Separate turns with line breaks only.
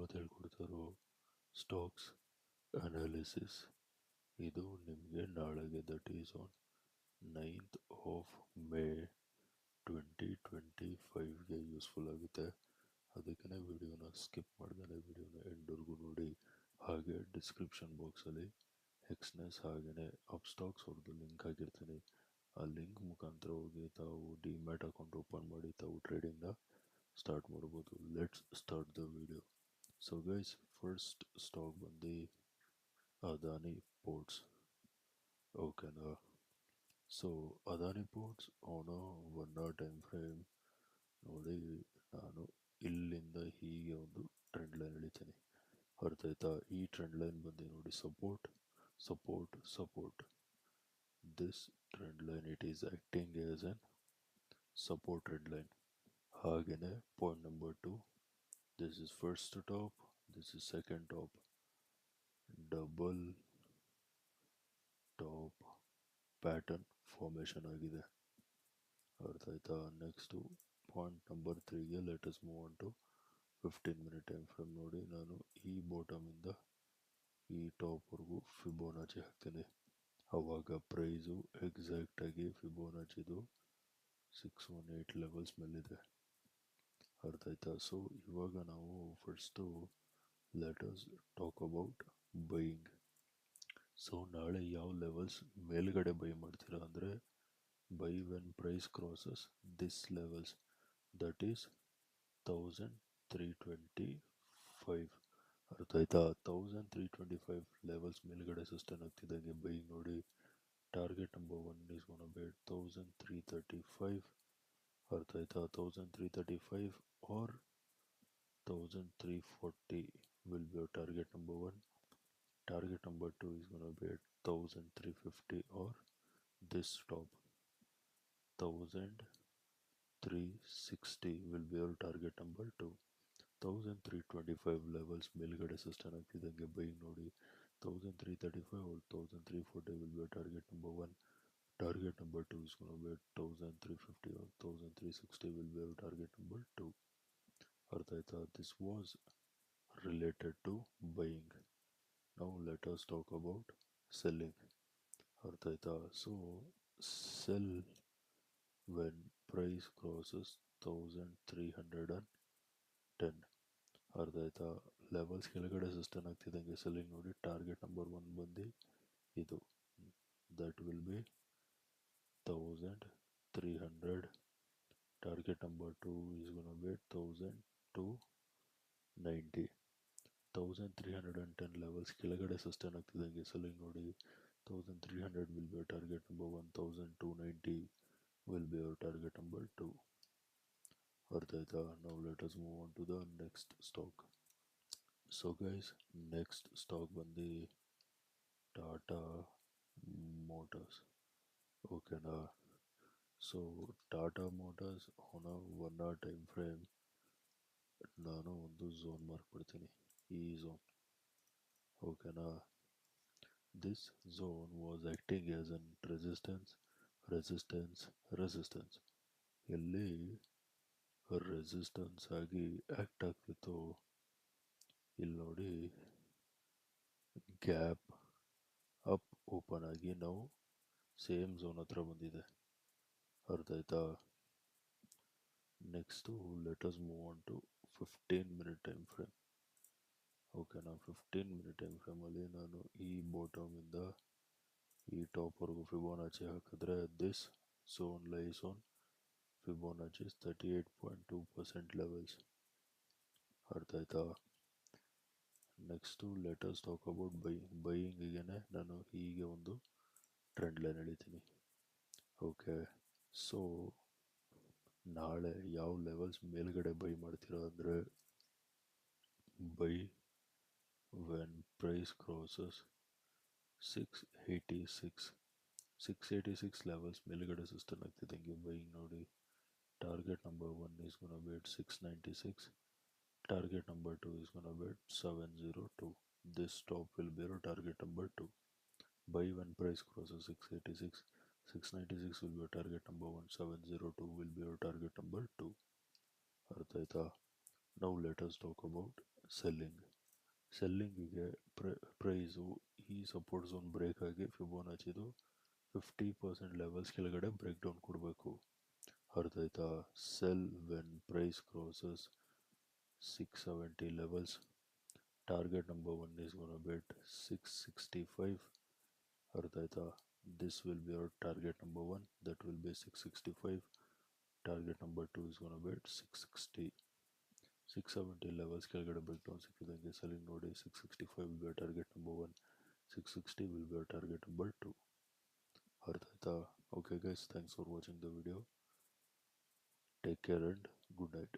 ಇವತ್ತು ಹೇಳ್ಕೊಡ್ತಾರೋ stocks analysis. ಇದು ನಿಮಗೆ ನಾಳೆಗೆ that is on 9th of May 2025ಗೆ ಯೂಸ್ಫುಲ್ ಆಗುತ್ತೆ. ಅದಕ್ಕೇ ವಿಡಿಯೋನ ಸ್ಕಿಪ್ ಮಾಡ್ದೇ ವಿಡಿಯೋನ ಎಂಡ್ವರೆಗೂ ನೋಡಿ. ಹಾಗೆ ಡಿಸ್ಕ್ರಿಪ್ಷನ್ ಬಾಕ್ಸಲ್ಲಿ ಎಕ್ಸ್ನೆಸ್ ಹಾಗೆಯೇ ಅಪ್ಸ್ಟಾಕ್ಸ್ ಅವ್ರದ್ದು ಲಿಂಕ್ ಹಾಕಿರ್ತೀನಿ. ಆ ಲಿಂಕ್ ಮುಖಾಂತರ ಹೋಗಿ ತಾವು ಡಿಮ್ಯಾಟ್ ಅಕೌಂಟ್ ಓಪನ್ ಮಾಡಿ ತಾವು ಟ್ರೇಡಿಂಗ್ನ ಸ್ಟಾರ್ಟ್ ಮಾಡ್ಬೋದು. Let's start the video. So guys, first stock ಬಂದು ಅದಾನಿ ಪೋರ್ಟ್ಸ್. ಓಕೆನಾ. ಸೊ ಅದಾನಿ ಪೋರ್ಟ್ಸ್ ಅವನ 1 hour ಟೈಮ್ ಫ್ರೇಮ್ ನೋಡಿ. ನಾನು ಇಲ್ಲಿಂದ ಹೀಗೆ ಒಂದು ಟ್ರೆಂಡ್ ಲೈನ್ ಎಳಿತೀನಿ, ಅರ್ಥ ಆಯ್ತಾ? ಈ ಟ್ರೆಂಡ್ ಲೈನ್ ಬಂದು ನೋಡಿ support support support. This trend line it is acting as an support trend line. ಹಾಗೆಯೇ point number 2, this is first top, this is second top, double top pattern formation ಆಗಿದೆ, ಅರ್ಥ ಆಯ್ತಾ? Next point number 3ಗೆ let's move on to 15 minute time frame ನೋಡಿ. ನಾನು ಈ ಬಾಟಮಿಂದ ಈ ಟಾಪ್ವರೆಗೂ ಫಿಬೋನಾಚಿ ಹಾಕ್ತೀನಿ. ಆವಾಗ ಪ್ರೈಸು ಎಕ್ಸಾಕ್ಟಾಗಿ ಫಿಬೋನಾಚಿದು 618 ಲೆವೆಲ್ಸ್ ಮೇಲಿದೆ, ಅರ್ಥ ಆಯ್ತಾ? ಸೊ ಇವಾಗ ನಾವು first let's talk about buying. So ನಾಳೆ ಯಾವ ಲೆವೆಲ್ಸ್ ಮೇಲ್ಗಡೆ ಬೈ ಮಾಡ್ತೀರಾ ಅಂದರೆ buy when price crosses this levels, that is 1325, ಅರ್ಥ ಆಯ್ತಾ? 1325 ಲೆವೆಲ್ಸ್ ಮೇಲ್ಗಡೆ ಸಸ್ಟೈನ್ ಆಗ್ತಿದ್ದಾಗೆ ಬೈ ನೋಡಿ. Target number 1 is gonna be 1335, ಅರ್ಥ ಆಯ್ತಾ? 1335 or 1340 will be your target number 1. Target number 2 is going to be at 1350 or this stop 1360 will be your target number 2. 1325 levels ಮೇಲ್ಗಡೆ sustain ಆಗ್ತಿದ್ದಂಗೆ by ನೋಡಿ. 1335 or 1340 will be your target number 1. Target number 2 is going to be 1350 or 1360 will be your target number 2. ಅರ್ಥ ಆಯ್ತಾ? This was related to buying. Now let us talk about selling. ಅರ್ಥ ಆಯ್ತಾ? So sell when price crosses 1310, ಅರ್ಥ ಆಯ್ತಾ? Levels ಕೆಳಗಡೆ sustain ಆಗ್ತಿದ್ದಂಗೆ selling ನೋಡಿ. Target number 1 ಬಂದು ಇದು, that will be 1300. Target number 2 is going to be 1290. 1310 levels ಕೆಳಗಡೆ sustain ಆಗ್ತಿದ್ದಂಗೆ selling ನೋಡಿ. 1300 will be your target number 1. 1290 will be your target number 2. ಅರ್ಥ ಆಯ್ತಾ? Now let us move on to the next stock. So guys, next stock ಬಂದು Tata motors. ಓಕೆನಾ. So Tata motors ಅವನ 1 hour time frame ನಾನು ಒಂದು zone mark ಮಾಡ್ತೀನಿ, ಈ zone. ಓಕೆನಾ. This zone was acting as an resistance resistance resistance. ಎಲ್ಲಿ resistance ಆಗಿ ಆ್ಯಕ್ಟ್ ಆಗ್ತಿತ್ತು ಇಲ್ಲಿ ನೋಡಿ, ಗ್ಯಾಪ್ ಅಪ್ ಓಪನ್ ಆಗಿ ನಾವು ಸೇಮ್ ಝೋನ್ ಹತ್ರ ಬಂದಿದೆ, ಅರ್ಥ ಆಯ್ತಾ? Next let's move on to 15 minute time frame. ಓಕೆನಾ. 15 minute ಟೈಮ್ ಫ್ರೇಮಲ್ಲಿ ನಾನು ಈ ಬಾಟಮಿಂದ ಈ ಟಾಪ್ವರೆಗೂ ಫಿಬೋನಾಚಿ ಹಾಕಿದ್ರೆ this zone lies on Fibonacci 38.2% levels, ಅರ್ಥ ಆಯ್ತಾ? ನೆಕ್ಸ್ಟು ಲೆಟಸ್ ಟಾಕ್ ಅಬೌಟ್ ಬೈಯಿಂಗಿಗೆ ನಾನು ಹೀಗೆ ಒಂದು ಟ್ರೆಂಡ್ ಲೈನ್ ಎಳಿತೀನಿ. ಓಕೆ. ಸೊ ನಾಳೆ ಯಾವ ಲೆವೆಲ್ಸ್ ಮೇಲ್ಗಡೆ ಬೈ ಮಾಡ್ತೀರಾ ಅಂದರೆ buy when price crosses 686 levels ಮೇಲ್ಗಡೆ ಸಸ್ಟೈನ್ ಆಗ್ತಿದ್ದಂಗೆ ಬೈಯಿಂಗ್ ನೋಡಿ. Target number 1 is going to be at 696. Target number 2 is going to be at 702. This stop will be your target number 2. Buy when price crosses 686. 696 will be your target number 1. 702 will be your target number 2. ಅರ್ಥ ಆಯ್ತಾ? Now let us talk about selling. ಸೆಲ್ಲಿಂಗಿಗೆ price ಈ support zone break ಆಗಿ ಫಿಬೋನಾಚಿದು 50% levels ಕೆಳಗಡೆ break down ಕೊಡಬೇಕು. ಅರ್ಥ ಆಯ್ತಾ? Sell when price crosses 670 levels. Target number 1 is gonna bet 665. ಅರ್ಥ ಆಯ್ತಾ? This will be our target number 1, that will be 665. Target number 2 is gonna bet 660. 670 levels ಕೆಳಗಡೆ break down ಸಿಕ್ಕಿದಂಗೆ selling ನೋಡಿ. 665 will be our target number 1, 660 will be our target number 2. ಅರ್ಥ ಆಯ್ತಾ? Okay guys, thanks for watching the video. Take care and good night.